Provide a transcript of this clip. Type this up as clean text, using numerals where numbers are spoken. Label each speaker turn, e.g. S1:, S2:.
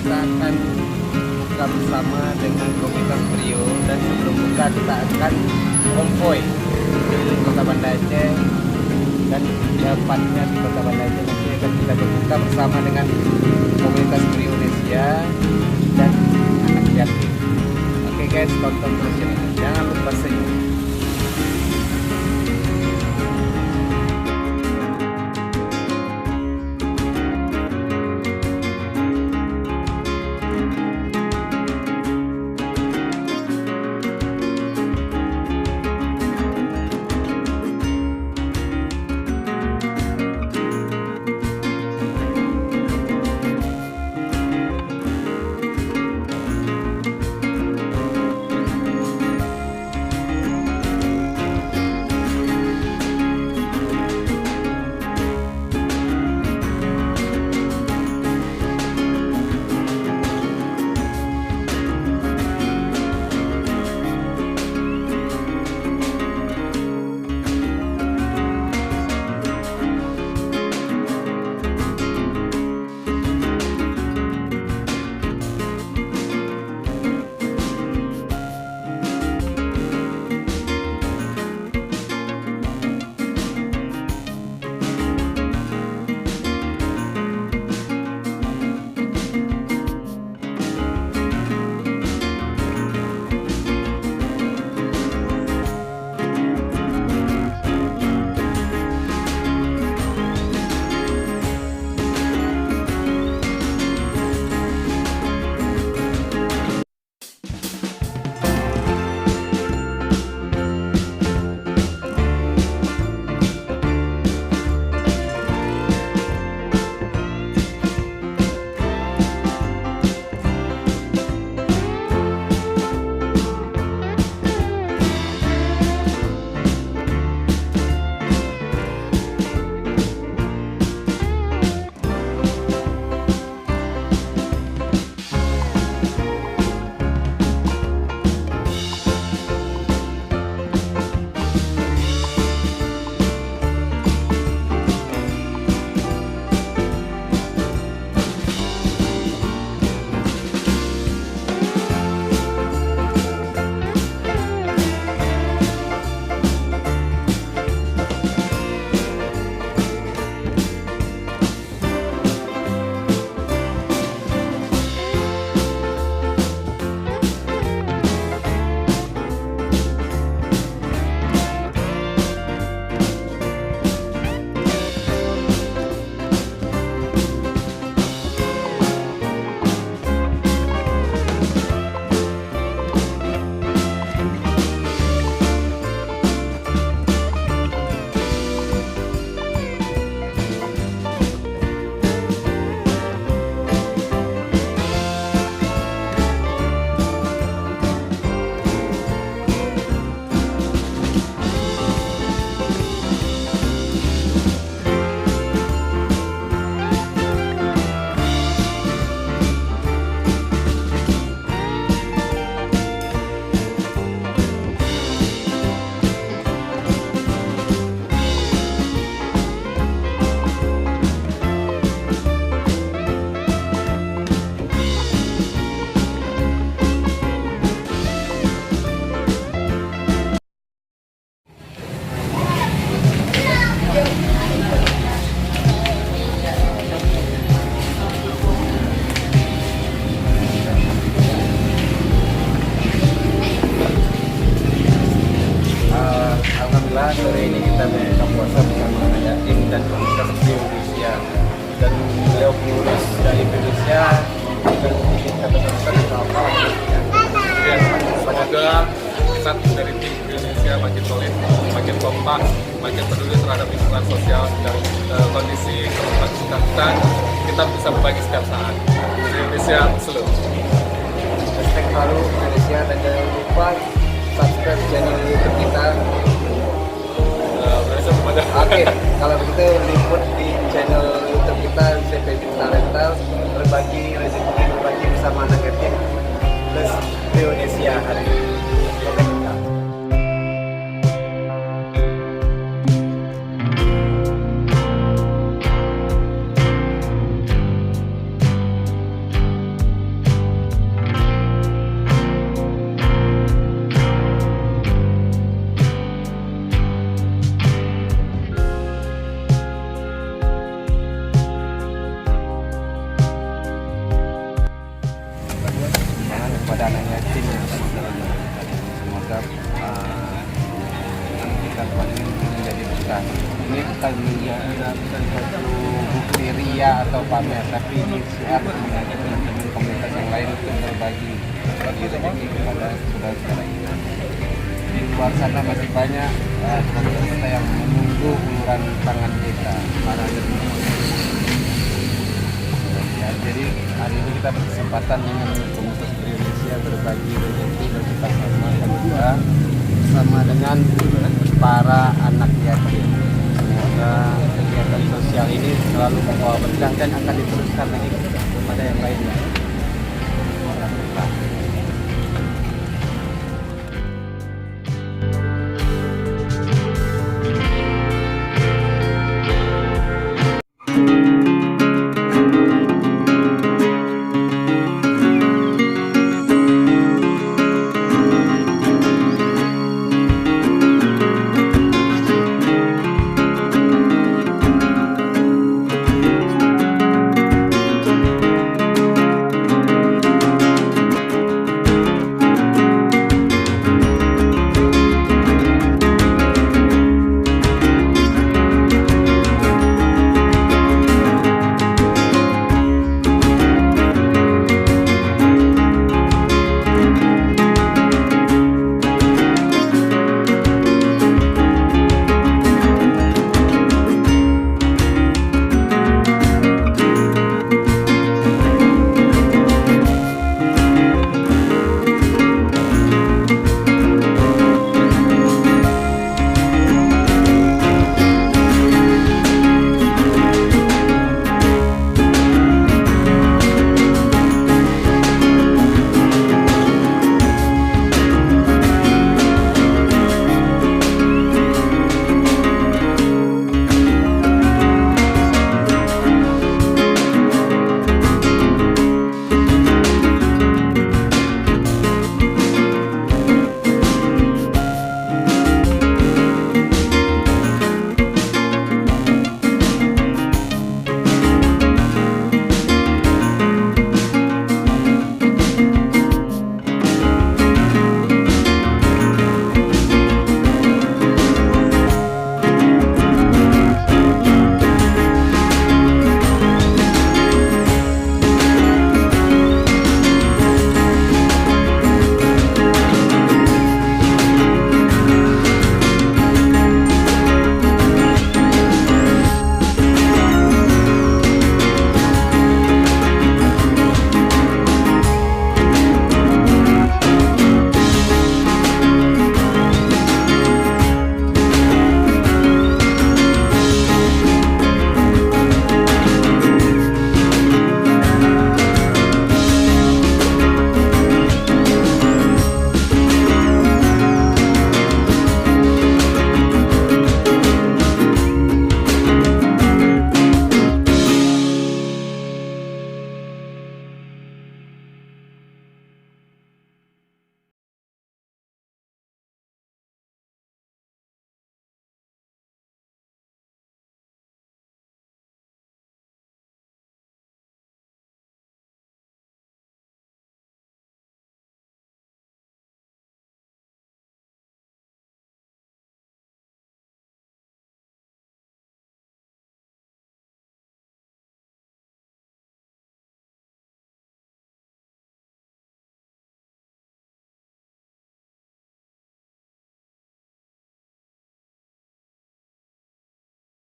S1: kita akan buka bersama dengan komunitas Brio, dan sebelum buka kita akan konvoy di Kota Banda Aceh, dan tepatnya di Kota Banda Aceh nanti akan kita berbuka bersama dengan komunitas brionesia dan anak yatim. Oke guys, tonton terus channelnya, jangan lupa senyum. Alhamdulillah sore ini kita berbuka puasa bersama anak yatim dan komunitas Indonesia, dan beliau pengurus dari Indonesia dan kita benar-benar apa
S2: ya, semoga kita dari tim Indonesia makin solid, makin kompak, makin peduli terhadap lingkungan sosial dan kondisi kemasyarakatan, kita bisa berbagi setiap saat. Indonesia selalu.
S1: Hashtag selalu Indonesia, dan jangan lupa subscribe channel YouTube kita. Oke, kalau begitu liput di channel YouTube kita CP Rental, berbagi rezeki, berbagi bersama anak yatim plus Indonesia hari ini. Ini bukan menjadi suatu bukti ria atau pamer, tapi ini siap mengajak teman-teman komunitas yang lain untuk berbagi rezeki kepada saudara-saudara kita. Di luar sana masih banyak komunitas kita yang menunggu uluran tangan kita para dermawan. Ya, jadi hari ini kita berkesempatan dengan komunitas Indonesia berbagi rezeki dan kita sama juga bersama dengan para anak yatim. Semoga kegiatan sosial ini selalu membawa berkah dan akan diteruskan lagi kepada yang lainnya.